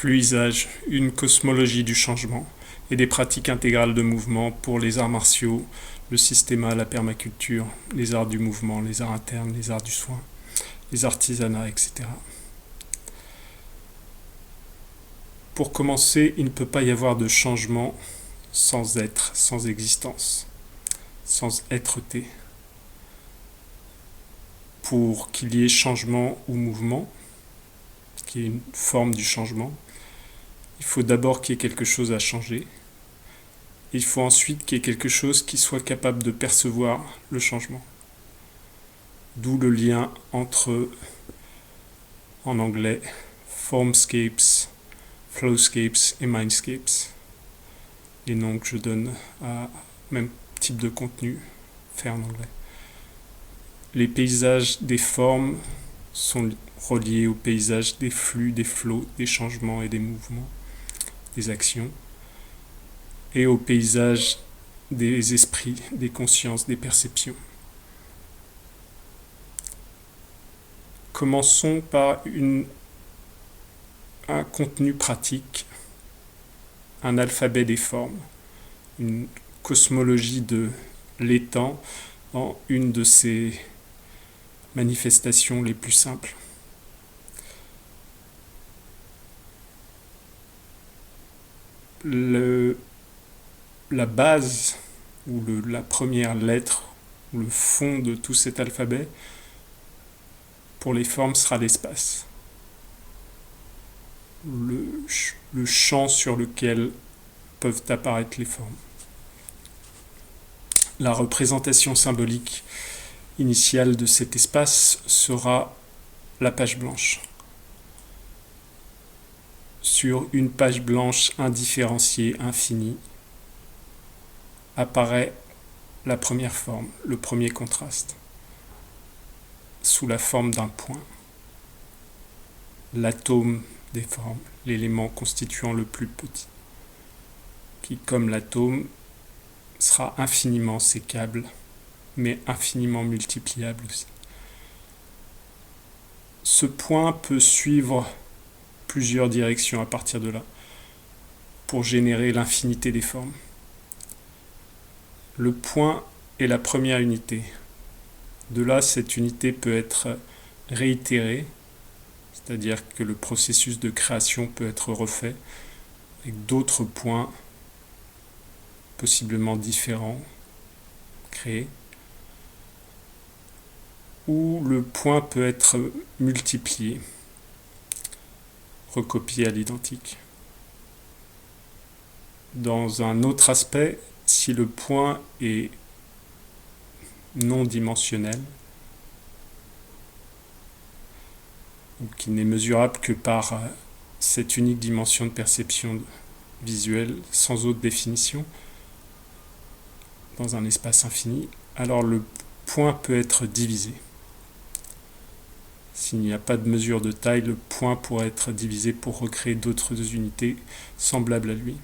Fluisage, une cosmologie du changement et des pratiques intégrales de mouvement pour les arts martiaux, le systéma, la permaculture, les arts du mouvement, les arts internes, les arts du soin, les artisanats, etc. Pour commencer, il ne peut pas y avoir de changement sans être, sans existence, sans être-té. Pour qu'il y ait changement ou mouvement, qui est une forme du changement, il faut d'abord qu'il y ait quelque chose à changer. Il faut ensuite qu'il y ait quelque chose qui soit capable de percevoir le changement. D'où le lien entre, en anglais, formscapes, flowscapes et mindscapes. Les noms que je donne à même type de contenu fait en anglais. Les paysages des formes sont reliés aux paysages des flux, des flots, des changements et des mouvements, des actions, et aux paysages des esprits, des consciences, des perceptions. Commençons par un contenu pratique, un alphabet des formes, une cosmologie de l'étang dans une de ses manifestations les plus simples. La base ou la première lettre, ou le fond de tout cet alphabet, pour les formes sera l'espace. Le champ sur lequel peuvent apparaître les formes. La représentation symbolique initiale de cet espace sera la page blanche. Sur une page blanche indifférenciée, infinie, apparaît la première forme, le premier contraste, sous la forme d'un point. L'atome des formes, l'élément constituant le plus petit, qui, comme l'atome, sera infiniment sécable, mais infiniment multipliable aussi. Ce point peut suivre plusieurs directions à partir de là, pour générer l'infinité des formes. Le point est la première unité. De là, cette unité peut être réitérée, c'est-à-dire que le processus de création peut être refait avec d'autres points possiblement différents créés, ou le point peut être multiplié, recopié à l'identique. Dans un autre aspect, si le point est non dimensionnel, ou qui n'est mesurable que par cette unique dimension de perception visuelle sans autre définition, dans un espace infini, alors le point peut être divisé. S'il n'y a pas de mesure de taille, le point pourrait être divisé pour recréer d'autres unités semblables à lui.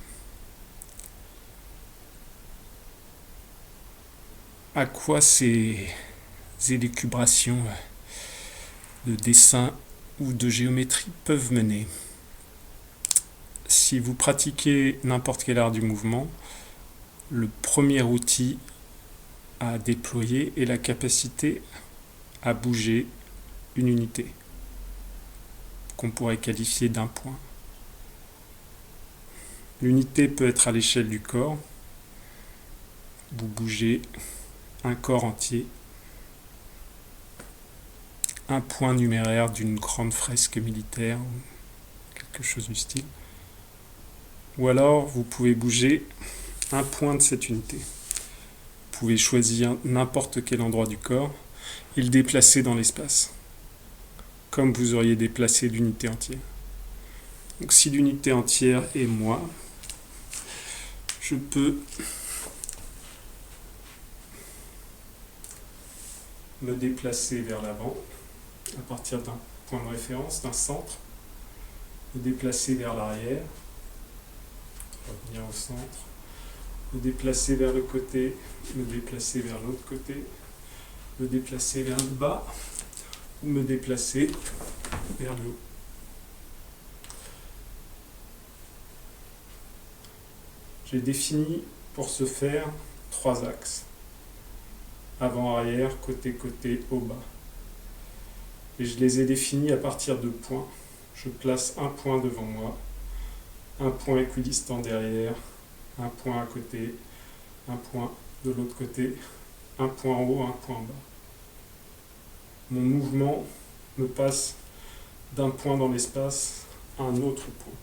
À quoi ces élucubrations de dessin ou de géométrie peuvent mener? Si vous pratiquez n'importe quel art du mouvement, le premier outil à déployer est la capacité à bouger une unité, qu'on pourrait qualifier d'un point. L'unité peut être à l'échelle du corps. Vous bougez un corps entier, un point numéraire d'une grande fresque militaire ou quelque chose du style. Ou alors, vous pouvez bouger un point de cette unité. Vous pouvez choisir n'importe quel endroit du corps et le déplacer dans l'espace, comme vous auriez déplacé l'unité entière. Donc si l'unité entière est moi, je peux me déplacer vers l'avant à partir d'un point de référence, d'un centre, me déplacer vers l'arrière, revenir au centre, me déplacer vers le côté, me déplacer vers l'autre côté, me déplacer vers le bas, ou me déplacer vers le haut. J'ai défini pour ce faire 3 axes. Avant-arrière, côté-côté, haut-bas. Et je les ai définis à partir de points. Je place un point devant moi, un point équidistant derrière, un point à côté, un point de l'autre côté, un point en haut, un point en bas. Mon mouvement me passe d'un point dans l'espace à un autre point.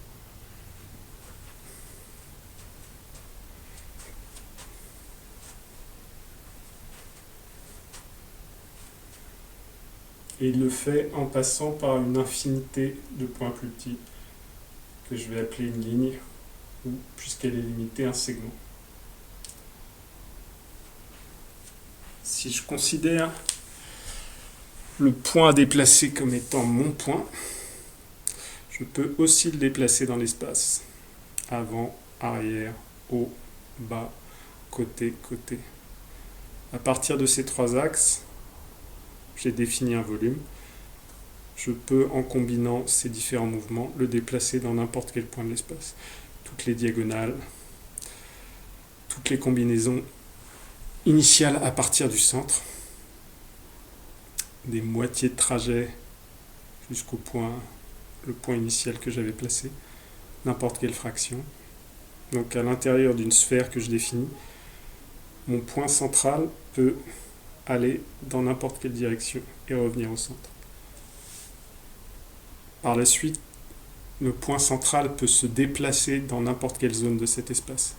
Et il le fait en passant par une infinité de points plus petits, que je vais appeler une ligne, ou, puisqu'elle est limitée, un segment. Si je considère le point à déplacer comme étant mon point, je peux aussi le déplacer dans l'espace. Avant, arrière, haut, bas, côté, côté. À partir de ces 3 axes, j'ai défini un volume. Je peux, en combinant ces différents mouvements, le déplacer dans n'importe quel point de l'espace. Toutes les diagonales, toutes les combinaisons initiales à partir du centre, des moitiés de trajet jusqu'au point, le point initial que j'avais placé, n'importe quelle fraction. Donc à l'intérieur d'une sphère que je définis, mon point central peut aller dans n'importe quelle direction et revenir au centre. Par la suite, le point central peut se déplacer dans n'importe quelle zone de cet espace,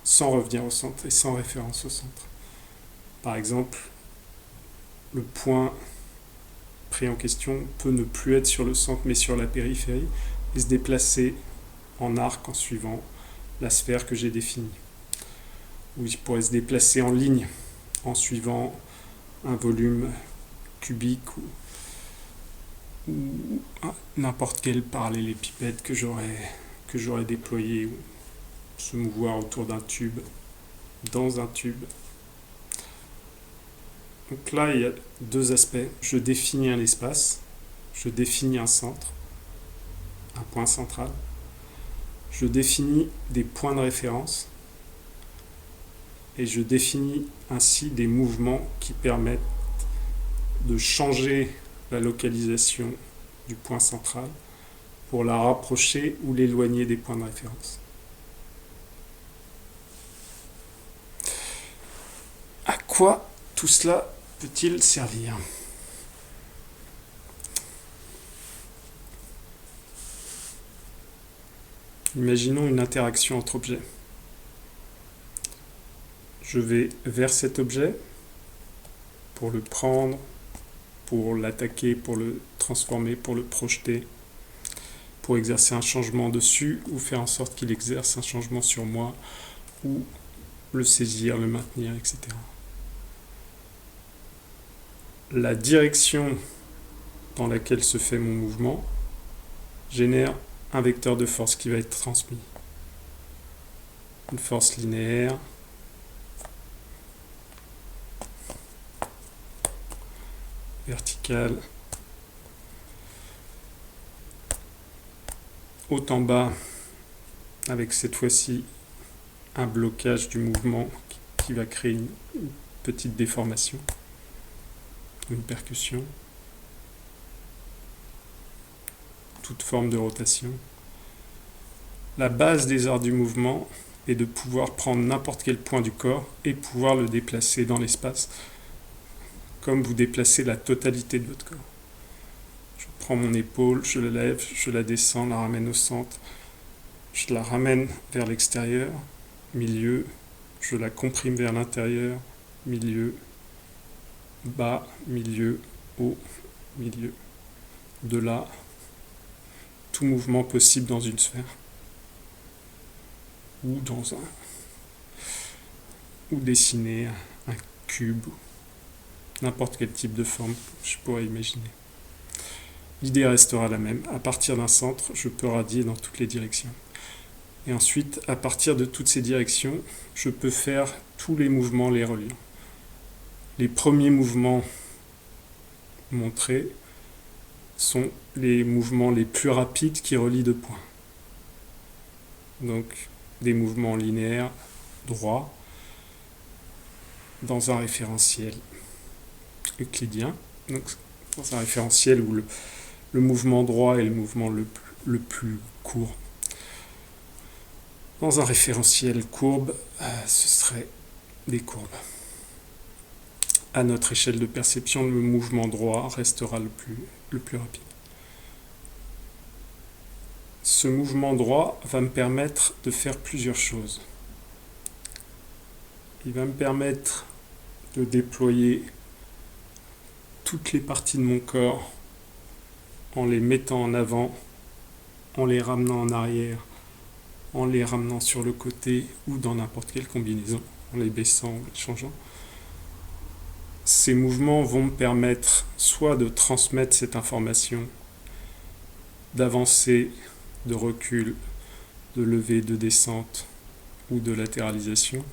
sans revenir au centre et sans référence au centre. Par exemple, le point pris en question peut ne plus être sur le centre mais sur la périphérie et se déplacer en arc en suivant la sphère que j'ai définie. Ou il pourrait se déplacer en ligne en suivant un volume cubique ou n'importe quel parallélépipède que j'aurais déployé, ou se mouvoir autour d'un tube, dans un tube. Donc là, il y a 2 aspects. Je définis un espace, je définis un centre, un point central. Je définis des points de référence et je définis ainsi des mouvements qui permettent de changer la localisation du point central pour la rapprocher ou l'éloigner des points de référence. À quoi tout cela peut-il servir ? Imaginons une interaction entre objets. Je vais vers cet objet pour le prendre, pour l'attaquer, pour le transformer, pour le projeter, pour exercer un changement dessus ou faire en sorte qu'il exerce un changement sur moi ou le saisir, le maintenir, etc. La direction dans laquelle se fait mon mouvement génère un vecteur de force qui va être transmis. Une force linéaire verticale haut en bas avec cette fois-ci un blocage du mouvement qui va créer une petite déformation, une percussion, toute forme de rotation. La base des arts du mouvement est de pouvoir prendre n'importe quel point du corps et pouvoir le déplacer dans l'espace, comme vous déplacez la totalité de votre corps. Je prends mon épaule, je la lève, je la descends, la ramène au centre, je la ramène vers l'extérieur, milieu, je la comprime vers l'intérieur, milieu, bas, milieu, haut, milieu. De là, tout mouvement possible dans une sphère ou ou dessiner un cube, n'importe quel type de forme je pourrais imaginer. L'idée restera la même. À partir d'un centre, je peux radier dans toutes les directions. Et ensuite, à partir de toutes ces directions, je peux faire tous les mouvements les reliant. Les premiers mouvements montrés sont les mouvements les plus rapides qui relient 2 points. Donc, des mouvements linéaires droits dans un référentiel euclidien, donc dans un référentiel où le mouvement droit est le mouvement le plus court. Dans un référentiel courbe, ce serait des courbes. À notre échelle de perception, le mouvement droit restera le plus rapide. Ce mouvement droit va me permettre de faire plusieurs choses. Il va me permettre de déployer toutes les parties de mon corps en les mettant en avant, en les ramenant en arrière, en les ramenant sur le côté ou dans n'importe quelle combinaison, en les baissant ou les changeant. Ces mouvements vont me permettre soit de transmettre cette information, d'avancer, de recul, de levée, de descente ou de latéralisation,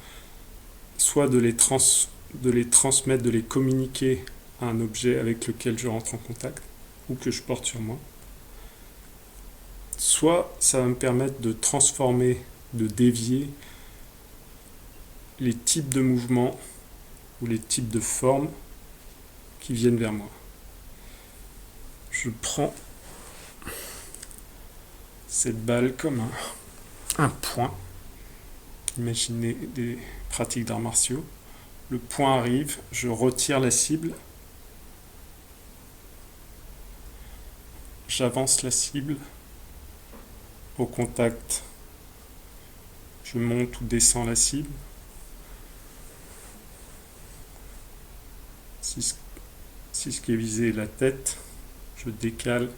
soit de les transmettre, de les communiquer à un objet avec lequel je rentre en contact ou que je porte sur moi. Soit ça va me permettre de transformer, de dévier les types de mouvements ou les types de formes qui viennent vers moi. Je prends cette balle comme un point. Imaginez des pratiques d'arts martiaux. Le point arrive, je retire la cible, j'avance la cible au contact, je monte ou descends la cible. Si ce qui est visé est la tête, je décale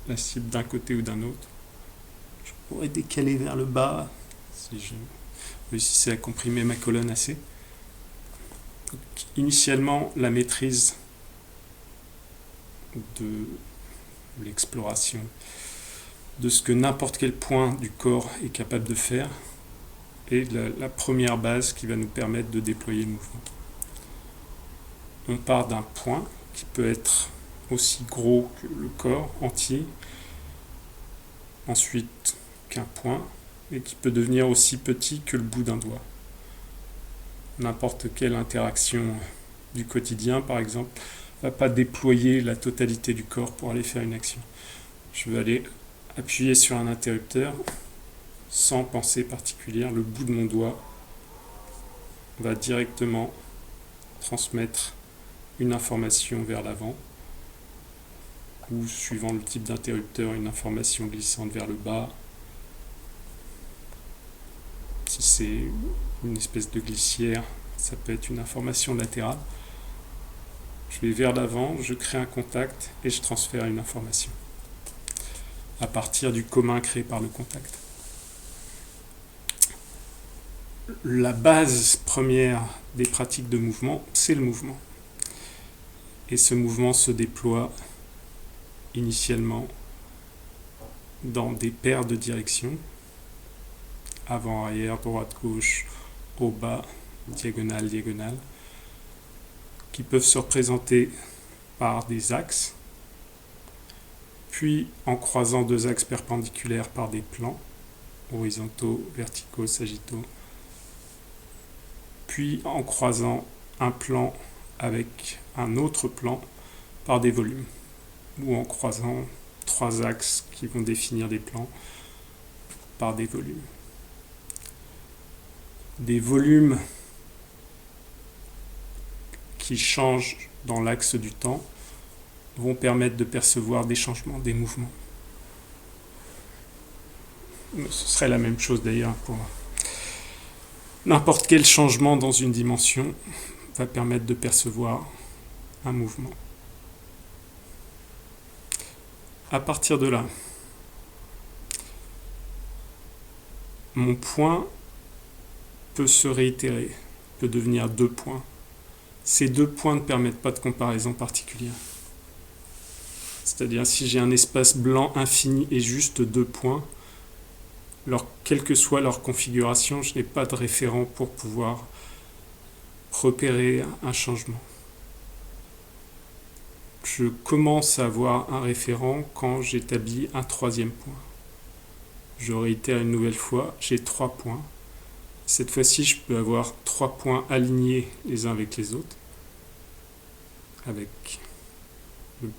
la cible d'un côté ou d'un autre. Je pourrais décaler vers le bas si je réussissais à comprimer ma colonne assez. Donc, initialement, la maîtrise de l'exploration de ce que n'importe quel point du corps est capable de faire est la première base qui va nous permettre de déployer le mouvement. On part d'un point qui peut être aussi gros que le corps entier, ensuite qu'un point, et qui peut devenir aussi petit que le bout d'un doigt. N'importe quelle interaction du quotidien, par exemple, ne va pas déployer la totalité du corps pour aller faire une action. Je vais aller appuyer sur un interrupteur sans pensée particulière. Le bout de mon doigt va directement transmettre une information vers l'avant, ou suivant le type d'interrupteur, une information glissante vers le bas. Si c'est une espèce de glissière, ça peut être une information latérale. Je vais vers l'avant, je crée un contact et je transfère une information à partir du commun créé par le contact. La base première des pratiques de mouvement, c'est le mouvement. Et ce mouvement se déploie initialement dans des paires de directions, avant, arrière, droite, gauche, haut, bas, diagonale, diagonale, qui peuvent se représenter par des axes, puis en croisant deux axes perpendiculaires par des plans, horizontaux, verticaux, sagittaux, puis en croisant un plan avec un autre plan par des volumes, ou en croisant trois axes qui vont définir des plans par des volumes. Des volumes qui changent dans l'axe du temps vont permettre de percevoir des changements, des mouvements. Ce serait la même chose d'ailleurs pour n'importe quel changement dans une dimension va permettre de percevoir un mouvement. À partir de là, mon point peut se réitérer, peut devenir deux points. Ces deux points ne permettent pas de comparaison particulière. C'est-à-dire, si j'ai un espace blanc infini et juste deux points, quelle que soit leur configuration, je n'ai pas de référent pour pouvoir repérer un changement. Je commence à avoir un référent quand j'établis un troisième point. Je réitère une nouvelle fois, j'ai 3 points. Cette fois-ci, je peux avoir 3 points alignés les uns avec les autres, avec le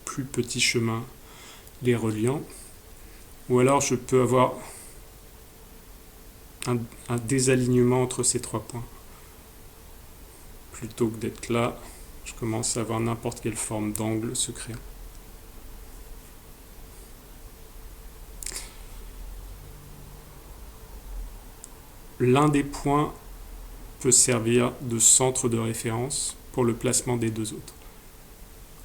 plus petit chemin les reliant. Ou alors je peux avoir un désalignement entre ces 3 points. Plutôt que d'être là, je commence à avoir n'importe quelle forme d'angle se créant. L'un des points peut servir de centre de référence pour le placement des deux autres.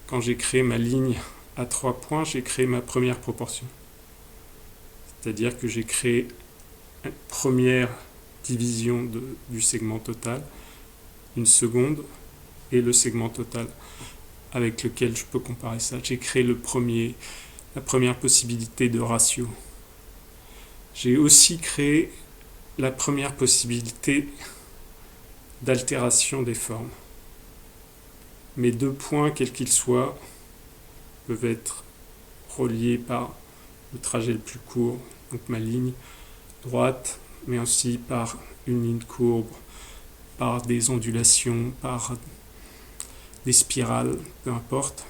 Quand j'ai créé ma ligne à 3 points, j'ai créé ma première proportion. C'est-à-dire que j'ai créé une première division du segment total, une seconde et le segment total avec lequel je peux comparer ça. J'ai créé la première possibilité de ratio. J'ai aussi créé la première possibilité d'altération des formes. Mes 2 points, quels qu'ils soient, peuvent être reliés par le trajet le plus court, donc ma ligne droite, mais aussi par une ligne courbe, par des ondulations, par des spirales, peu importe.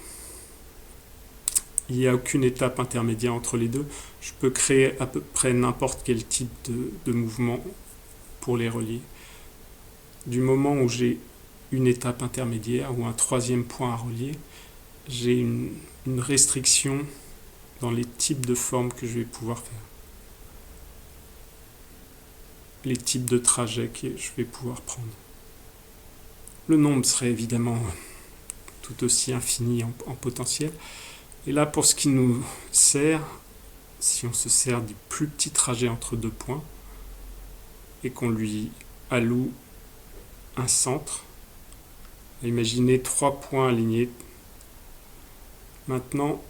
Il n'y a aucune étape intermédiaire entre les deux. Je peux créer à peu près n'importe quel type de mouvement pour les relier. Du moment où j'ai une étape intermédiaire ou un troisième point à relier, j'ai une restriction dans les types de formes que je vais pouvoir faire. Les types de trajets que je vais pouvoir prendre. Le nombre serait évidemment tout aussi infini en potentiel. Et là, pour ce qui nous sert, si on se sert du plus petit trajet entre 2 points et qu'on lui alloue un centre, imaginez 3 points alignés. Maintenant,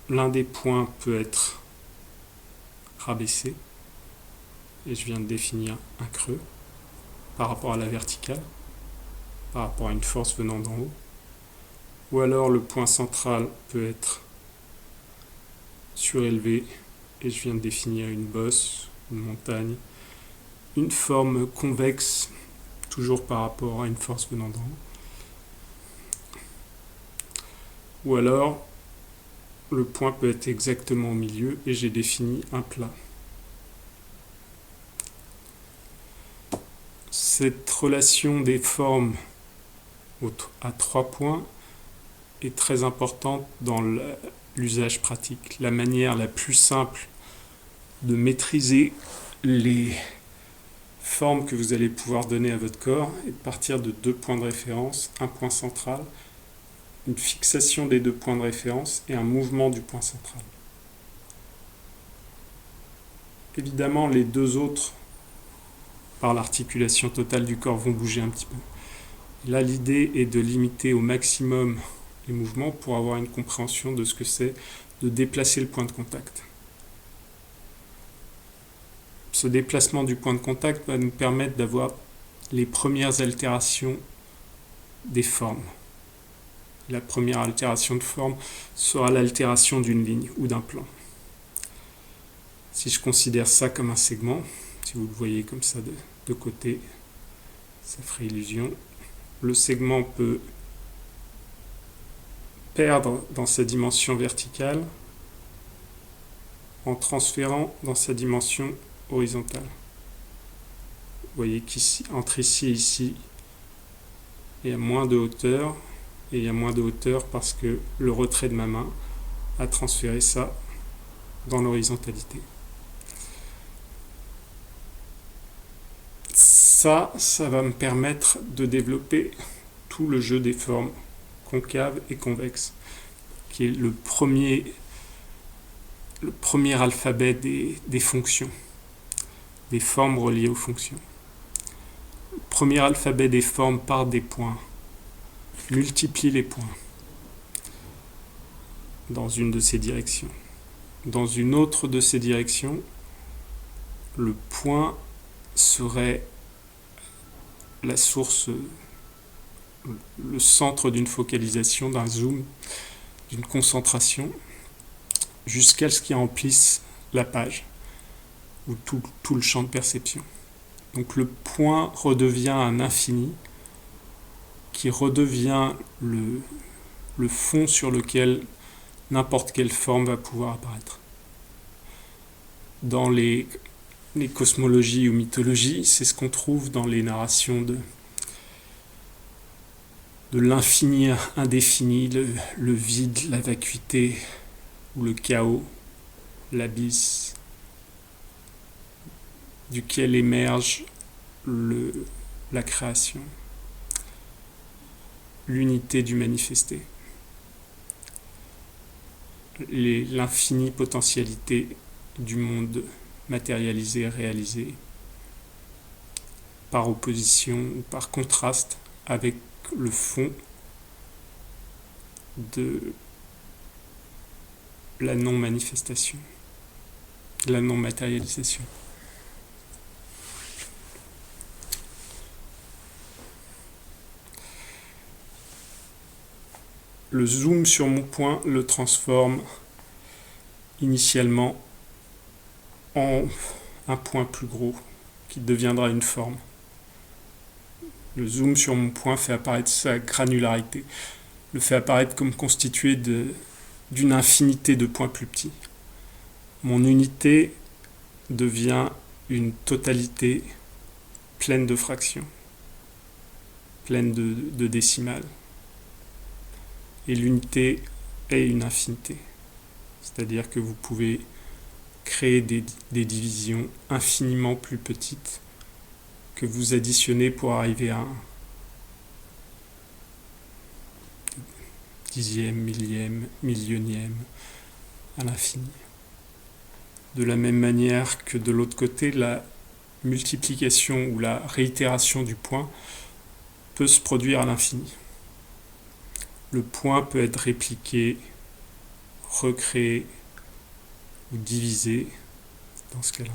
l'un des points peut être rabaissé et je viens de définir un creux par rapport à la verticale, par rapport à une force venant d'en haut. Ou alors le point central peut être surélevé et je viens de définir une bosse, une montagne, une forme convexe, toujours par rapport à une force venant d'en haut. Ou alors le point peut être exactement au milieu et j'ai défini un plat. Cette relation des formes à 3 points est très importante dans l'usage pratique. La manière la plus simple de maîtriser les formes que vous allez pouvoir donner à votre corps est de partir de 2 points de référence, un point central, une fixation des 2 points de référence et un mouvement du point central. Évidemment, les 2 autres, par l'articulation totale du corps, vont bouger un petit peu. Là, l'idée est de limiter au maximum les mouvements pour avoir une compréhension de ce que c'est de déplacer le point de contact. Ce déplacement du point de contact va nous permettre d'avoir les premières altérations des formes. La première altération de forme sera l'altération d'une ligne ou d'un plan. Si je considère ça comme un segment, si vous le voyez comme ça de côté, ça ferait illusion. Le segment peut perdre dans sa dimension verticale en transférant dans sa dimension horizontale. Vous voyez qu'entre ici et ici, il y a moins de hauteur, et il y a moins de hauteur parce que le retrait de ma main a transféré ça dans l'horizontalité. Ça va me permettre de développer tout le jeu des formes concaves et convexes, qui est le premier alphabet des fonctions, des formes reliées aux fonctions. Le premier alphabet des formes part des points, multiplie les points dans une de ces directions. Dans une autre de ces directions, le point serait la source, le centre d'une focalisation, d'un zoom, d'une concentration, jusqu'à ce qu'il remplisse la page ou tout le champ de perception. Donc le point redevient un infini qui redevient le fond sur lequel n'importe quelle forme va pouvoir apparaître. Dans les cosmologies ou mythologies, c'est ce qu'on trouve dans les narrations de l'infini indéfini, le vide, la vacuité ou le chaos, l'abysse, duquel émerge la création, l'unité du manifesté, l'infinie potentialité du monde matérialisé, réalisé, par opposition ou par contraste avec le fond de la non-manifestation, de la non-matérialisation. Le zoom sur mon point le transforme initialement en un point plus gros qui deviendra une forme. Le zoom sur mon point fait apparaître sa granularité, le fait apparaître comme constitué d'une infinité de points plus petits. Mon unité devient une totalité pleine de fractions, pleine de décimales. Et l'unité est une infinité. C'est-à-dire que vous pouvez créer des divisions infiniment plus petites que vous additionnez pour arriver à un dixième, millième, millionième, à l'infini. De la même manière que de l'autre côté, la multiplication ou la réitération du point peut se produire à l'infini. Le point peut être répliqué, recréé ou divisé, dans ce cas-là,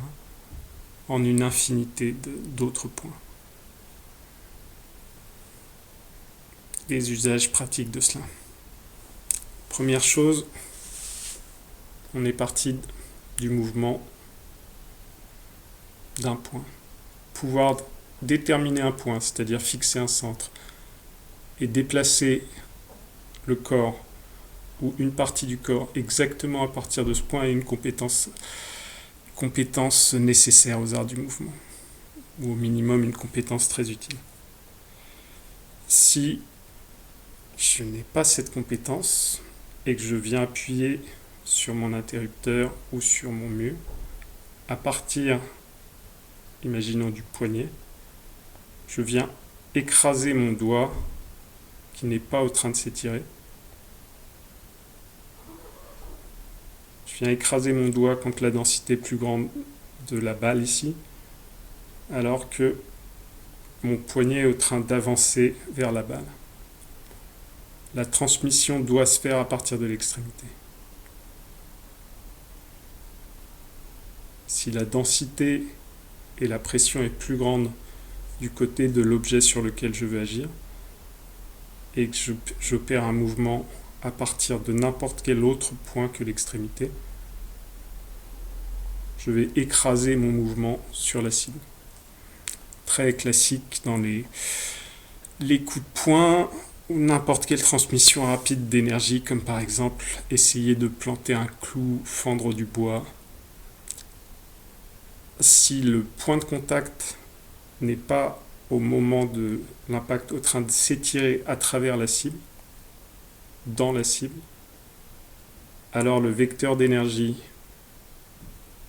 en une infinité d'autres points. Les usages pratiques de cela. Première chose, on est parti du mouvement d'un point. Pouvoir déterminer un point, c'est-à-dire fixer un centre, et déplacer le corps ou une partie du corps exactement à partir de ce point est une compétence nécessaire aux arts du mouvement, ou au minimum une compétence très utile. Si je n'ai pas cette compétence et que je viens appuyer sur mon interrupteur ou sur mon mur, à partir, imaginons du poignet, je viens écraser mon doigt qui n'est pas en train de s'étirer. Je viens écraser mon doigt contre la densité plus grande de la balle ici, alors que mon poignet est en train d'avancer vers la balle. La transmission doit se faire à partir de l'extrémité. Si la densité et la pression est plus grande du côté de l'objet sur lequel je veux agir, et que j'opère un mouvement à partir de n'importe quel autre point que l'extrémité, je vais écraser mon mouvement sur la cible. Très classique dans les coups de poing ou n'importe quelle transmission rapide d'énergie, comme par exemple essayer de planter un clou, fendre du bois. Si le point de contact n'est pas au moment de l'impact en train de s'étirer à travers la cible, dans la cible, alors le vecteur d'énergie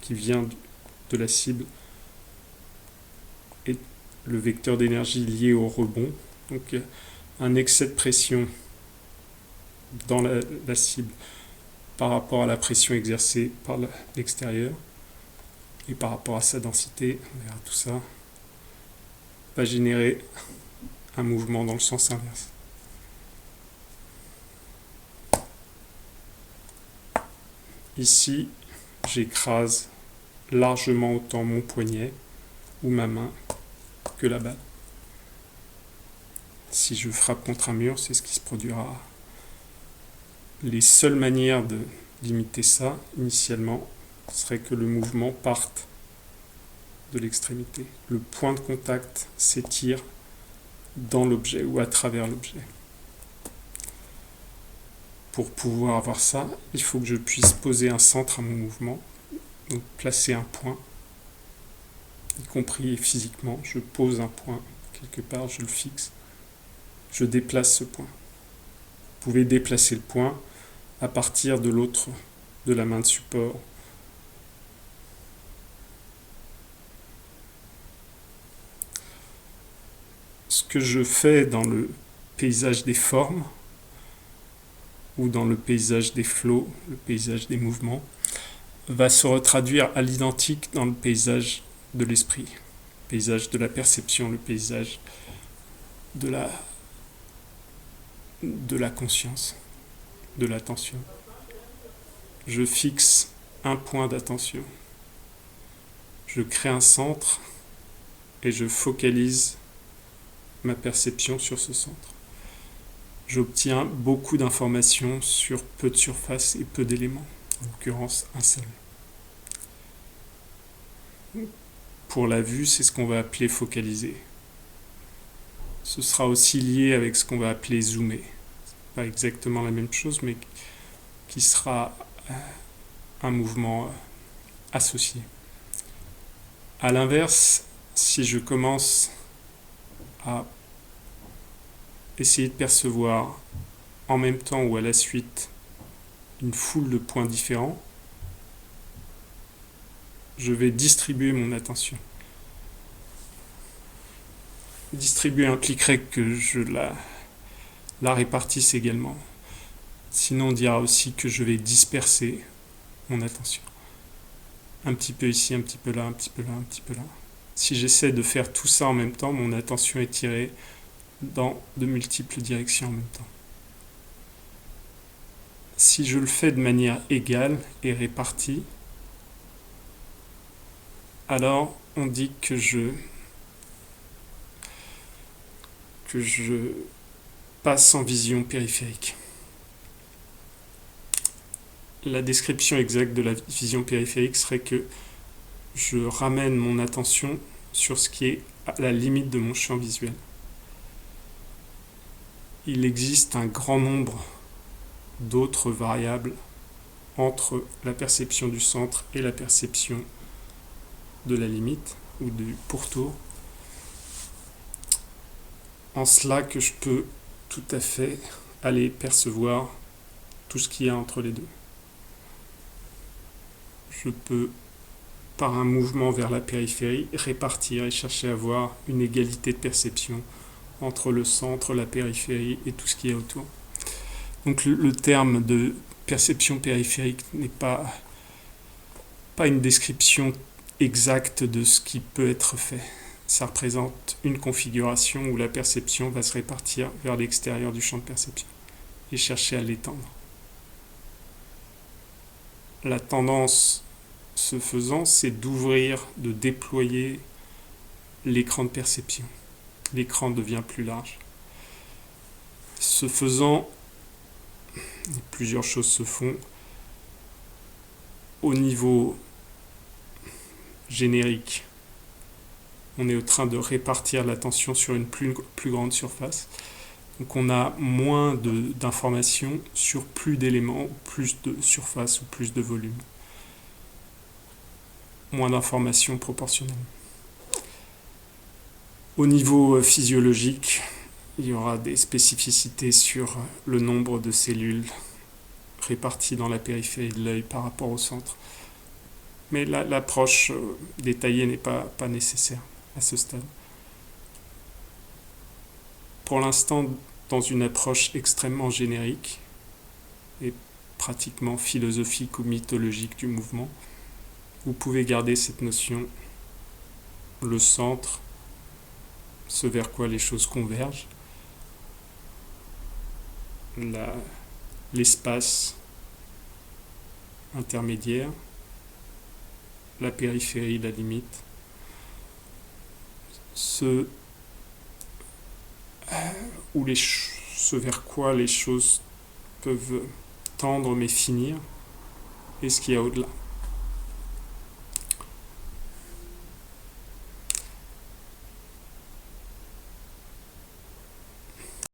qui vient de la cible est le vecteur d'énergie lié au rebond. Donc un excès de pression dans la cible par rapport à la pression exercée par l'extérieur et par rapport à sa densité, on verra tout ça, va générer un mouvement dans le sens inverse. Ici, j'écrase largement autant mon poignet ou ma main que la balle. Si je frappe contre un mur, c'est ce qui se produira. Les seules manières d'imiter ça, initialement, serait que le mouvement parte de l'extrémité. Le point de contact s'étire dans l'objet ou à travers l'objet. Pour pouvoir avoir ça, il faut que je puisse poser un centre à mon mouvement, donc placer un point, y compris physiquement. Je pose un point quelque part, je le fixe, je déplace ce point. Vous pouvez déplacer le point à partir de l'autre, de la main de support. Ce que je fais dans le paysage des formes, ou dans le paysage des flots, le paysage des mouvements, va se retraduire à l'identique dans le paysage de l'esprit, le paysage de la perception, le paysage de la conscience, de l'attention. Je fixe un point d'attention. Je crée un centre et je focalise ma perception sur ce centre. J'obtiens beaucoup d'informations sur peu de surface et peu d'éléments, en l'occurrence un seul. Pour la vue, c'est ce qu'on va appeler focaliser. Ce sera aussi lié avec ce qu'on va appeler zoomer. Pas exactement la même chose, mais qui sera un mouvement associé. A l'inverse, si je commence à essayer de percevoir en même temps ou à la suite une foule de points différents, je vais distribuer mon attention. Distribuer impliquerait que je la répartisse également. Sinon, on dira aussi que je vais disperser mon attention. Un petit peu ici, un petit peu là, un petit peu là, un petit peu là. Si j'essaie de faire tout ça en même temps, mon attention est tirée dans de multiples directions en même temps. Si je le fais de manière égale et répartie, alors on dit que je passe en vision périphérique. La description exacte de la vision périphérique serait que je ramène mon attention sur ce qui est à la limite de mon champ visuel. Il existe un grand nombre d'autres variables entre la perception du centre et la perception de la limite ou du pourtour. En cela que je peux tout à fait aller percevoir tout ce qu'il y a entre les deux. Je peux, par un mouvement vers la périphérie, répartir et chercher à avoir une égalité de perception entre le centre, la périphérie et tout ce qu'il y a autour. Donc le terme de perception périphérique n'est pas une description exacte de ce qui peut être fait. Ça représente une configuration où la perception va se répartir vers l'extérieur du champ de perception et chercher à l'étendre. La tendance, ce faisant, c'est d'ouvrir, de déployer l'écran de perception. L'écran devient plus large. Ce faisant, plusieurs choses se font. Au niveau générique, on est en train de répartir l'attention sur une plus grande surface. Donc on a moins d'informations sur plus d'éléments, plus de surface ou plus de volume. Moins d'informations proportionnellement. Au niveau physiologique, il y aura des spécificités sur le nombre de cellules réparties dans la périphérie de l'œil par rapport au centre. Mais l'approche détaillée n'est pas nécessaire à ce stade. Pour l'instant, dans une approche extrêmement générique et pratiquement philosophique ou mythologique du mouvement, vous pouvez garder cette notion, le centre, ce vers quoi les choses convergent, l'espace intermédiaire, la périphérie, la limite, ce vers quoi les choses peuvent tendre mais finir, et ce qu'il y a au-delà.